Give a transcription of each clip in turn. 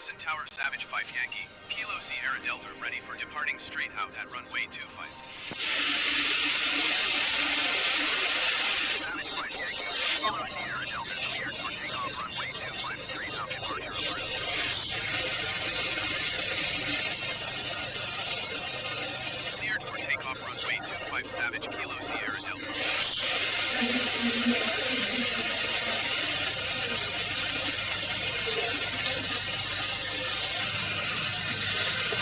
Boston Tower Savage 5 Yankee, Kilo Sierra Delta ready for departing straight out at runway 25. Savage 5 Yankee, Kilo Sierra Delta cleared for takeoff runway 25 straight out departure approved. Cleared for takeoff runway 25 Savage Kilo Sierra Delta.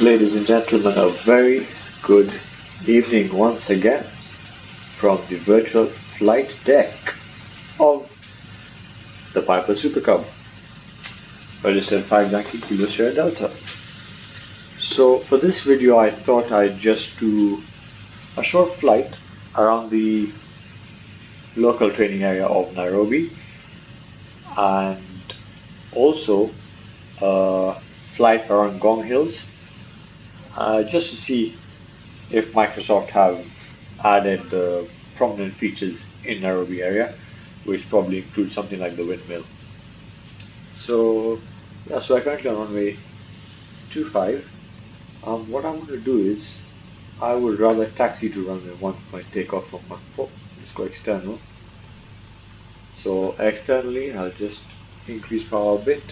Ladies and gentlemen, a very good evening once again from the virtual flight deck of the Piper Super Cub, registered 5 Yankee Kilo Sierra Delta. So for this video I thought I'd just do a short flight around the local training area of Nairobi and also a flight around Ngong Hills just to see if Microsoft have added the prominent features in Nairobi area, which probably includes something like the windmill. So yeah, so I'm currently on runway 25. What I'm going to do is I would rather taxi to runway 1 take off from 14. Let's go external. So externally, I'll just increase power a bit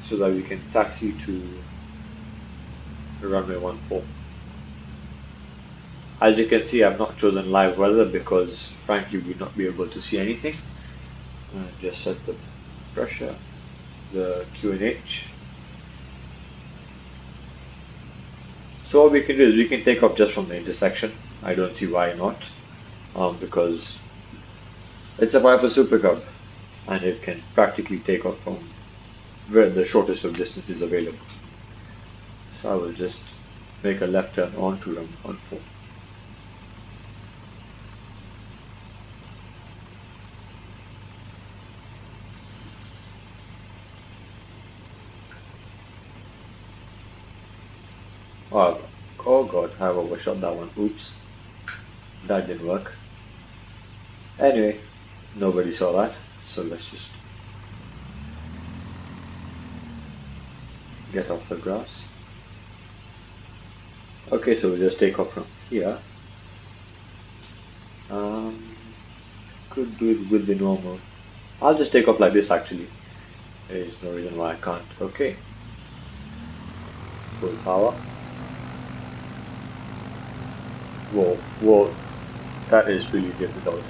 so that we can taxi to runway 14. As you can see, I've not chosen live weather because frankly we will not be able to see anything. Just set the pressure, the QNH. So what we can do is we can take off just from the intersection. I don't see why not, because it's a Piper Super Cub and it can practically take off from where the shortest of distances available. So I will just make a left turn onto runway 14. Oh god, I've overshot that one. Oops. That didn't work. Anyway, nobody saw that, so let's just get off the grass. Okay, so we'll just take off from here. Could do it with the normal. I'll just take off like this actually. There's no reason why I can't. Okay. Full power. Whoa, that is really difficult.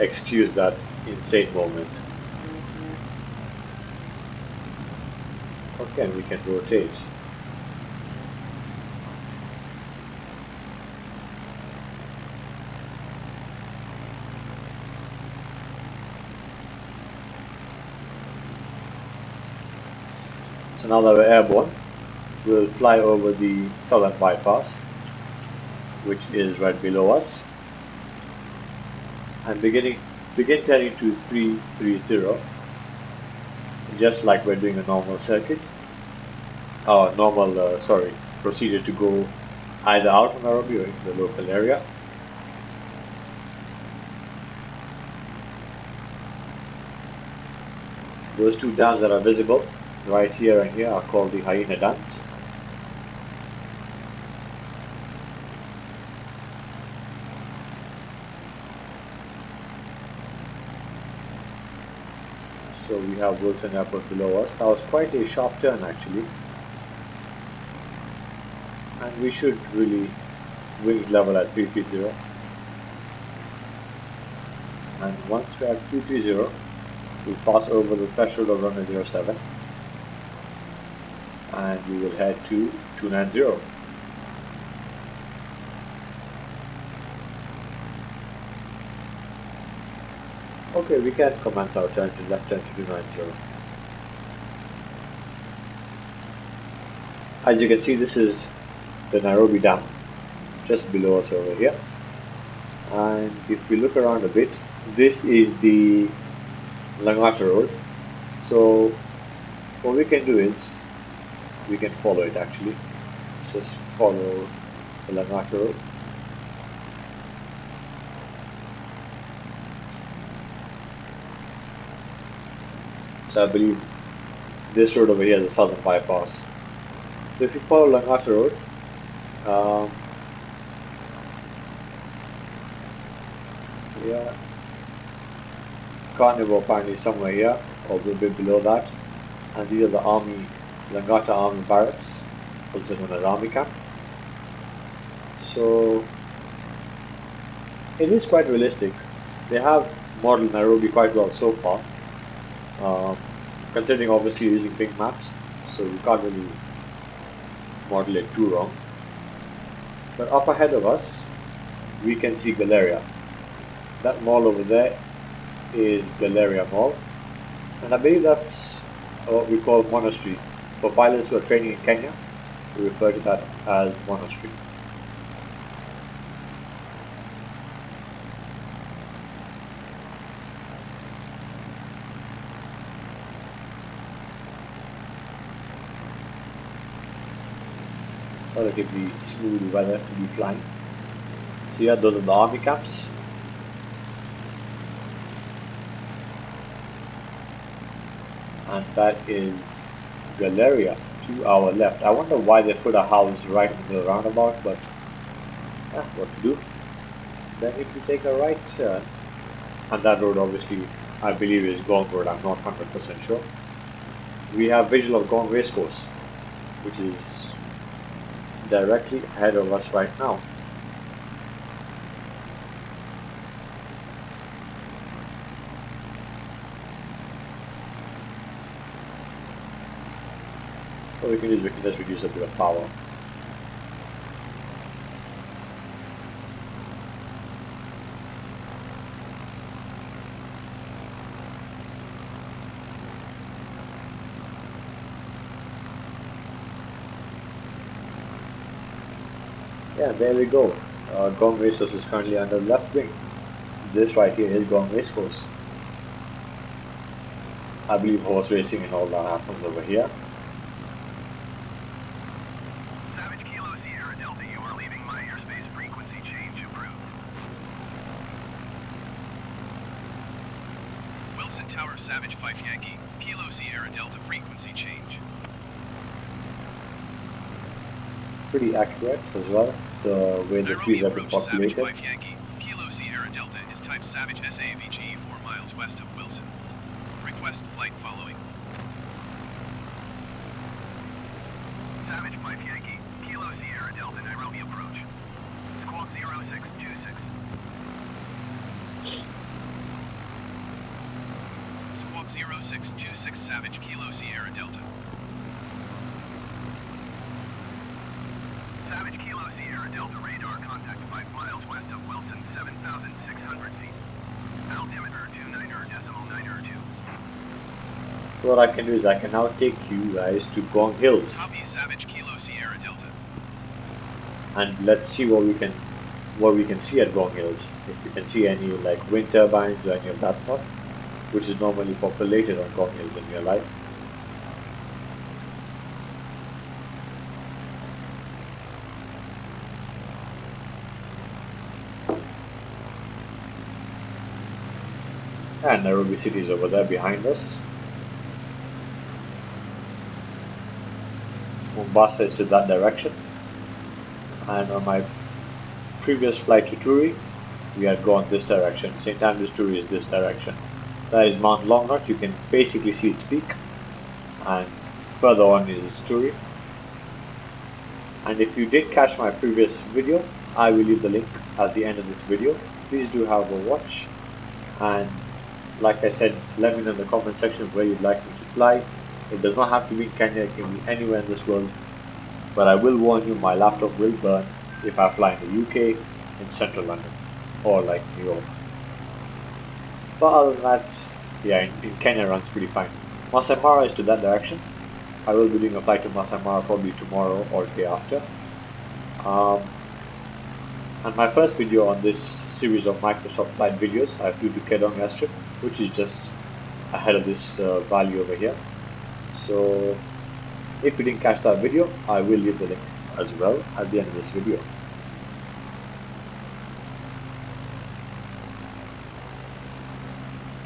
Excuse that insane moment. Okay, and we can rotate. So now that we're airborne, we'll fly over the southern bypass, which is right below us, and begin turning to 330, just like we're doing a normal circuit. Procedure to go either out of Nairobi or into the local area. Those two dams that are visible right here and here are called the hyena dams. So we have Wilson Airport below us. That was quite a sharp turn actually. And we should really wings level at 330. And once we're at 330, we'll pass over the threshold of runway 07 and we will head to 290. Okay, we can commence our turn to left turn to 290. As you can see, this is the Nairobi Dam just below us over here, and if we look around a bit, this is the Langata Road. So what we can do is we can follow it actually. Just follow the Langata Road. So I believe this road over here is the southern bypass. So if you follow Langata Road, um, yeah, Carnivore apparently somewhere here, or a bit below that. And these are the army, Langata Army Barracks, also known as Army Camp. So it is quite realistic. They have modeled Nairobi quite well so far, um, considering obviously using big maps, so you can't really model it too wrong. But up ahead of us, we can see Galleria. That mall over there is Galleria Mall, and I believe that's what we call monastery. For pilots who are training in Kenya, we refer to that as monastery. Relatively smooth weather to be flying. So yeah, those are the army camps. And that is Galleria to our left. I wonder why they put a house right in the middle roundabout, but what to do? Then if you take a right turn, and that road obviously I believe is Ngong Road, I'm not 100% sure. We have visual of Ngong Racecourse, which is directly ahead of us right now. What we can do is we can just reduce a bit of power. Yeah, there we go. Ngong Racecourse is currently under the left wing. This right here is Ngong Racecourse. I believe horse racing and all that happens over here. Savage Kilo Sierra Delta, you are leaving my airspace. Frequency change approved. Wilson Tower, Savage 5 Yankee, Kilo Sierra Delta, frequency change. Pretty accurate as well, the way the trees Nairobi have been approach, Savage populated. 5 Yankee, Kilo Sierra Delta is type Savage SAVG 4 miles west of Wilson. Request flight following. Savage 5 Yankee, Kilo Sierra Delta, Nairobi approach. Squawk 0626. Squawk 0626 Savage Kilo Sierra Delta. Savage Kilo Sierra Delta, radar contact 5 miles west of Wilson, 7,600 feet. Altimeter 29.902. So what I can do is I can now take you guys to Ngong Hills, Copy Savage Kilo Sierra Delta. and let's see what we can see at Ngong Hills. If we can see any like wind turbines or any of that stuff, which is normally populated on Ngong Hills in real life. And Nairobi City is over there behind us. Mombasa is to that direction. And on my previous flight to Turi, we had gone this direction. St. Andrews Turi is this direction. That is Mount Longnut. You can basically see its peak. And further on is Turi. And if you did catch my previous video, I will leave the link at the end of this video. Please do have a watch. And like I said, let me know in the comment section where you'd like me to fly. It does not have to be in Kenya, it can be anywhere in this world. But I will warn you, my laptop will burn if I fly in the UK, in central London, or like New York. But other than that, yeah, in Kenya it runs pretty fine. Masai Mara is to that direction. I will be doing a flight to Masai Mara probably tomorrow or day after. And my first video on this series of Microsoft Flight videos, I flew to Kedong Airstrip, which is just ahead of this valley over here. So if you didn't catch that video, I will leave the link as well at the end of this video.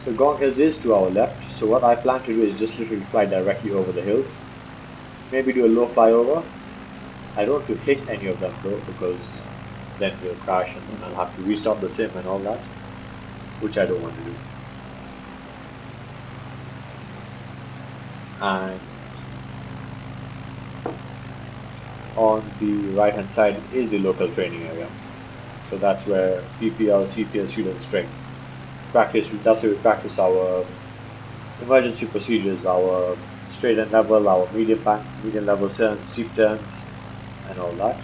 So Ngong Hills is to our left, So what I plan to do is just literally fly directly over the hills. Maybe do a low flyover. I don't want to hit any of them though, because then we'll crash and then I'll have to restart the sim and all that, which I don't want to do. And on the right hand side is the local training area. So that's where PPL, CPL students train. That's where we practice our emergency procedures, our straight and level, our medium level turns, steep turns, and all that.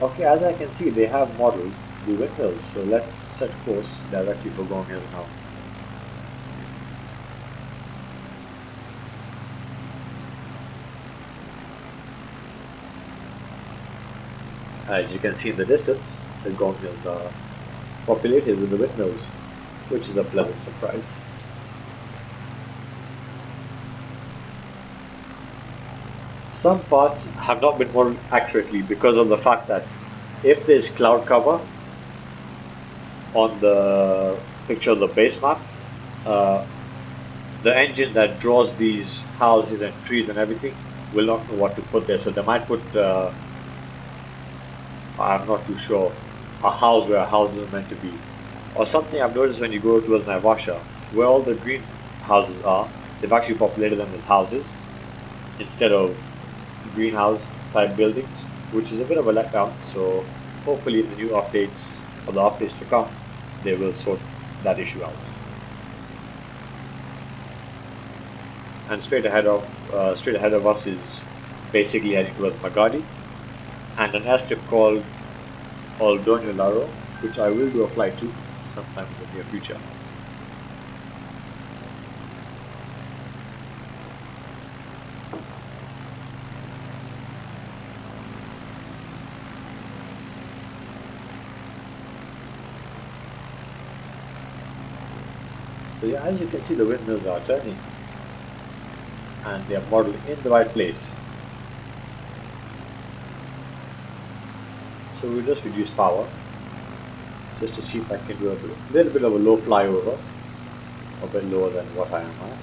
Okay, as I can see, they have modeled the windmills, so let's set course directly for Ngong Hills now. As you can see in the distance, the Ngong Hills are populated with the windmills, which is a pleasant surprise. Some parts have not been modeled accurately because of the fact that if there's cloud cover on the picture of the base map, uh, the engine that draws these houses and trees and everything will not know what to put there. So they might put, I'm not too sure, a house where a house is meant to be. Or something I've noticed when you go towards Naivasha, where all the green houses are, they've actually populated them with houses instead of greenhouse type buildings, which is a bit of a letdown. So hopefully in the new updates or the updates to come, they will sort that issue out. And straight ahead of us is basically heading towards Magadi and an airstrip called Oldonio Laro, which I will do a flight to sometime in the near future. So yeah, as you can see, the windmills are turning and they are modeled in the right place. So we'll just reduce power just to see if I can do a little bit of a low flyover, a bit lower than what I am at.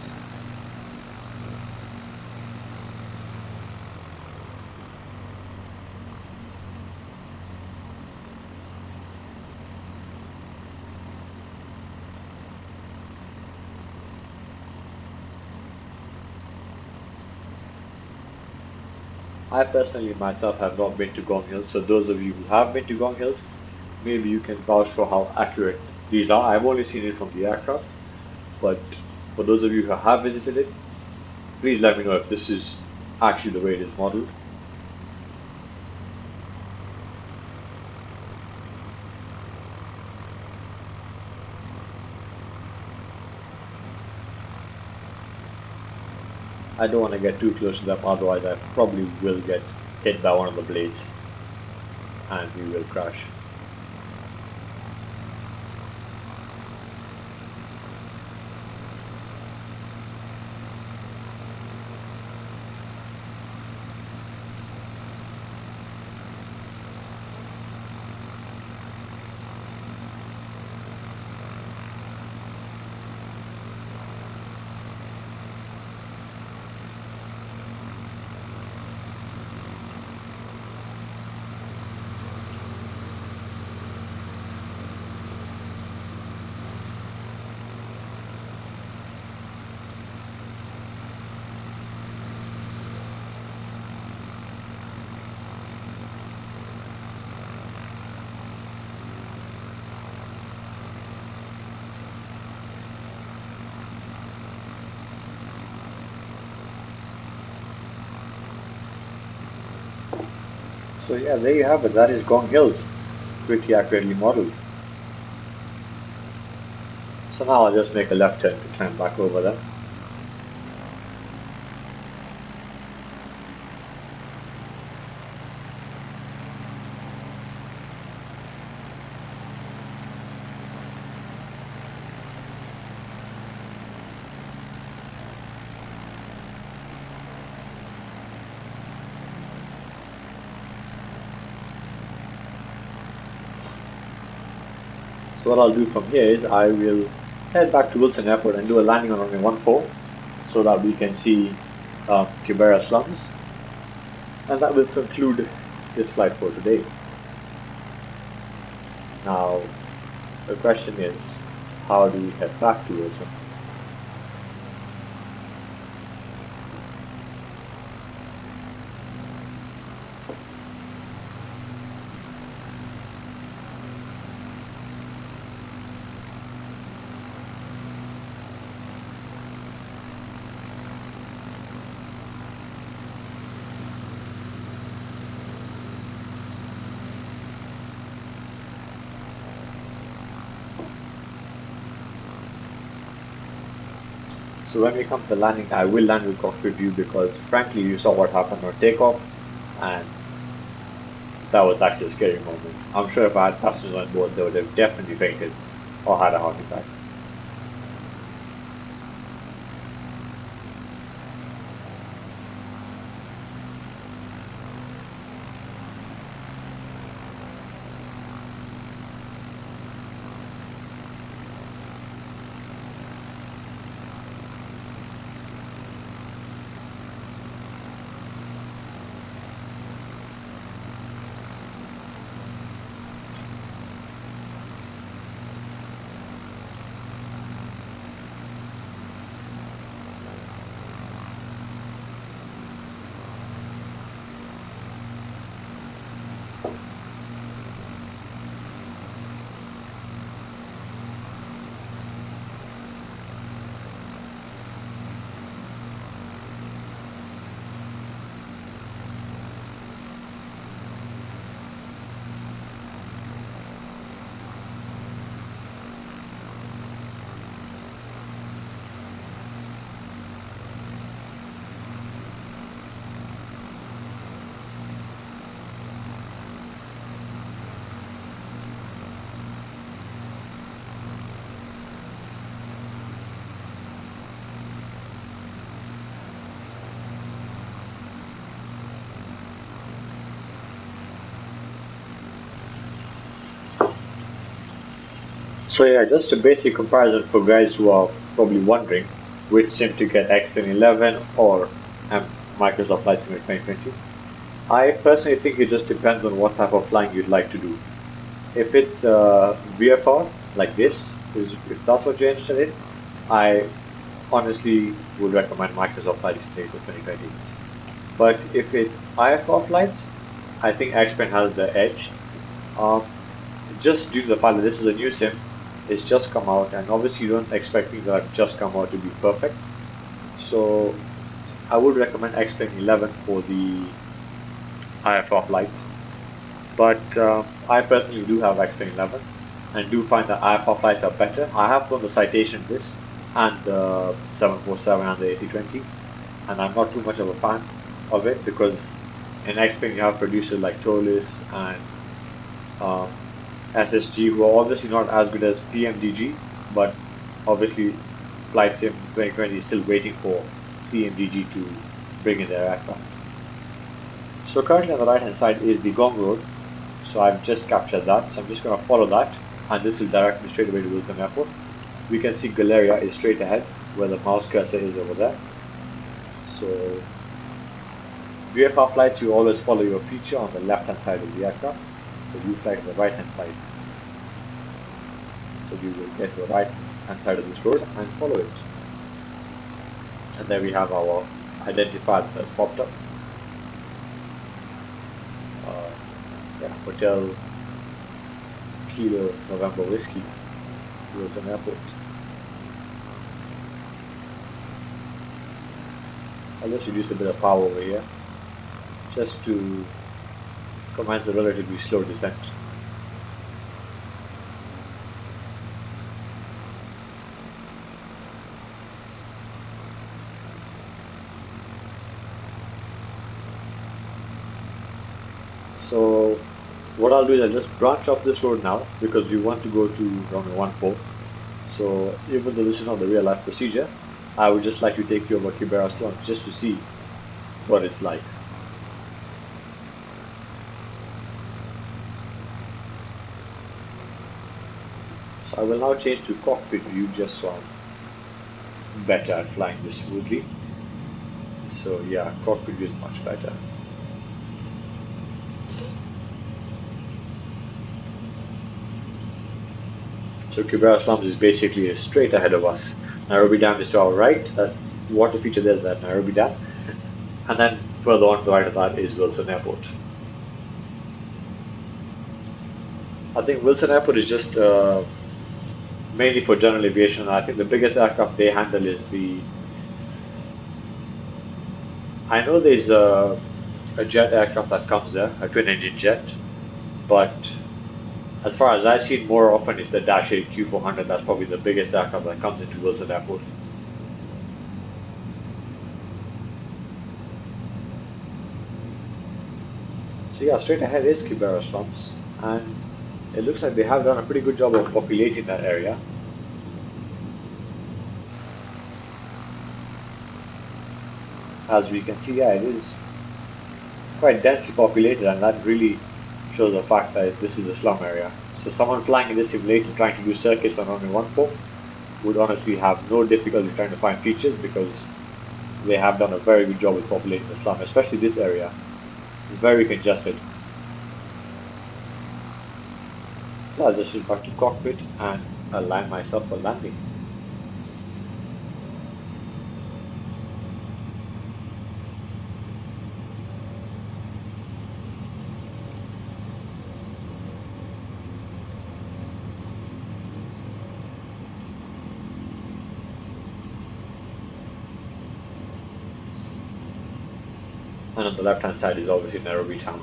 I personally myself have not been to Ngong Hills, so those of you who have been to Ngong Hills, maybe you can vouch for how accurate these are. I've only seen it from the aircraft, but for those of you who have visited it, please let me know if this is actually the way it is modeled. I don't want to get too close to them, otherwise I probably will get hit by one of the blades and we will crash. So yeah, there you have it. That is Ngong Hills, pretty accurately modeled. So now I'll just make a left turn to climb back over them. So what I'll do from here is I will head back to Wilson Airport and do a landing on runway 14 so that we can see Kibera slums. And that will conclude this flight for today. Now, the question is, how do we head back to Wilson? So when we come to the landing, I will land with cockpit view because frankly you saw what happened on takeoff and that was actually a scary moment. I'm sure if I had passengers on board they would have definitely fainted or had a heart attack. So yeah, just a basic comparison for guys who are probably wondering which sim to get, X-Plane 11 or Microsoft Flight Simulator 2020. I personally think it just depends on what type of flying you'd like to do. If it's VFR like this, if that's what you're interested in, I honestly would recommend Microsoft Flight Simulator 2020. But if it's IFR flights, I think X-Plane has the edge. Um, just due to the fact that this is a new sim, it's just come out, and obviously you don't expect things that have just come out to be perfect. So I would recommend X-Plane 11 for the IFR flights. But I personally do have X-Plane 11 and do find that IFR flights are better. I have flown the Citation this and the 747 and the A320, and I'm not too much of a fan of it because in X-Plane you have producers like Tolis and um, SSG who are obviously not as good as PMDG, but obviously Flight Sim 2020 is still waiting for PMDG to bring in their aircraft. So currently on the right hand side is the Ngong Road. So I've just captured that. So I'm just going to follow that and this will direct me straight away to Wilson Airport. We can see Galeria is straight ahead where the mouse cursor is over there. So VFR flights, you always follow your feature on the left hand side of the aircraft. So you fly to the right hand side. So we will get to the right hand side of this road and follow it. And there we have our identifier that has popped up. Yeah, Hotel Kilo November Whiskey, Wilson Airport. I'll just reduce a bit of power over here, just to commence a relatively slow descent. So what I'll do is I'll just branch off this road now because we want to go to runway 14. So even though this is not the real life procedure, I would just like to take you over Kibera slums just to see what it's like. So I will now change to cockpit view just so I'm better at flying this smoothly. So yeah, cockpit view is much better. So Kibera Slums is basically straight ahead of us. Nairobi Dam is to our right. That water feature there is that Nairobi Dam. And then further on to the right of that is Wilson Airport. I think Wilson Airport is just mainly for general aviation. I think the biggest aircraft they handle is the. I know there's a jet aircraft that comes there, a twin engine jet, but as far as I've seen, more often it's the Dash 8 Q400. That's probably the biggest aircraft that comes into Wilson Airport. So yeah, straight ahead is Kibera Slums, and it looks like they have done a pretty good job of populating that area. As we can see, yeah, it is quite densely populated, and that really shows the fact that this is a slum area. So someone flying in this simulator trying to do circuits on runway 14 would honestly have no difficulty trying to find features because they have done a very good job with populating the slum, especially this area. Very congested. So I'll just switch back to cockpit and align myself for landing. And on the left hand side is obviously Nairobi town.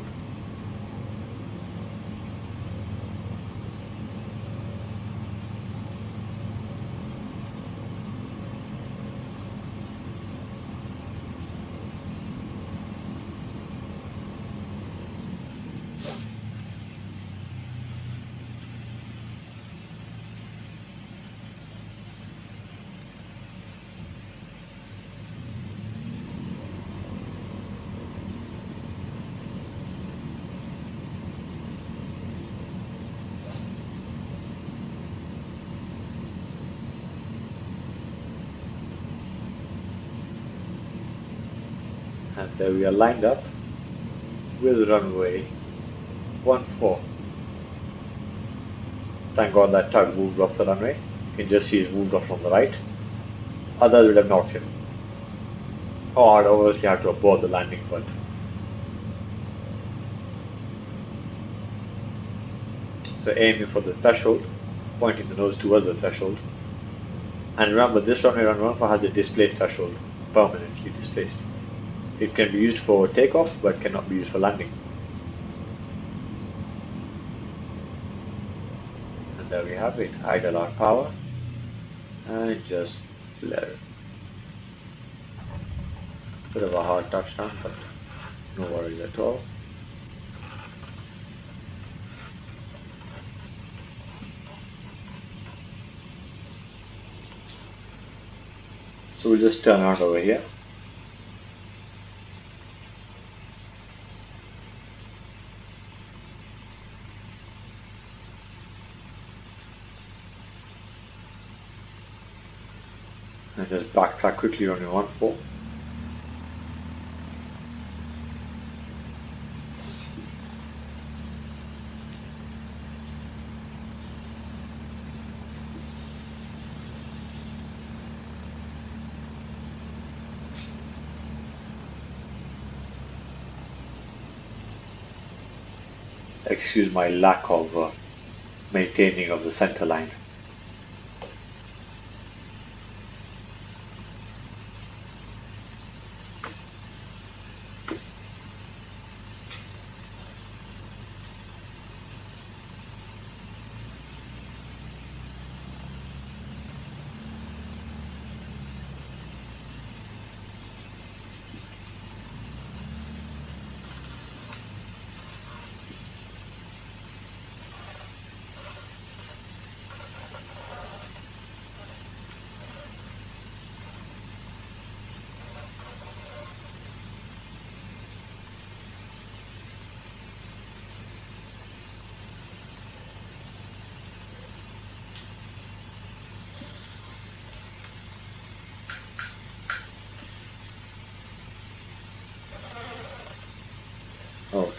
And there we are lined up with runway 14. Thank God that tug moved off the runway. You can just see it's moved off from the right. Others would have knocked him. Oh, I'd obviously have to abort the landing, but so aiming for the threshold, pointing the nose towards the threshold. And remember, this runway 14 has a displaced threshold, permanently displaced. It can be used for takeoff, but cannot be used for landing. And there we have it, idle our power, and just flare. Bit of a hard touchdown, but no worries at all. So we'll just turn around over here. And just backtrack quickly on your 14. Excuse my lack of maintaining of the center line.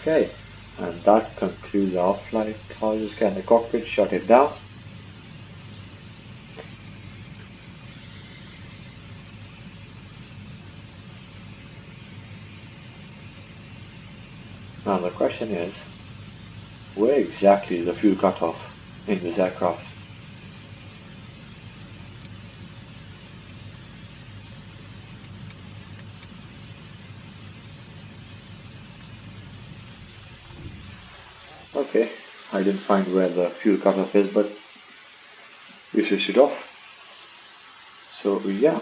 Okay, and that concludes our flight. I'll just get in the cockpit, shut it down. Now the question is, where exactly is the fuel cutoff in this aircraft? Okay, I didn't find where the fuel cutoff is, but we switched it off. So yeah,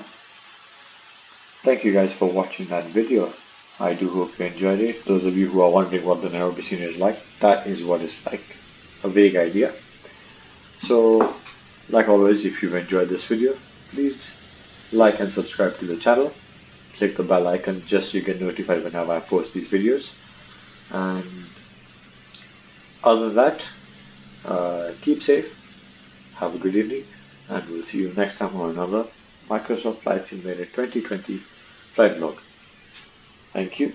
thank you guys for watching that video. I do hope you enjoyed it. Those of you who are wondering what the Nairobi scene is like, that is what it's like. A vague idea. So, like always, if you've enjoyed this video, please like and subscribe to the channel. Click the bell icon just so you get notified whenever I post these videos. And other than that, keep safe, have a good evening, and we'll see you next time on another Microsoft Flight Simulator 2020 flight vlog. Thank you.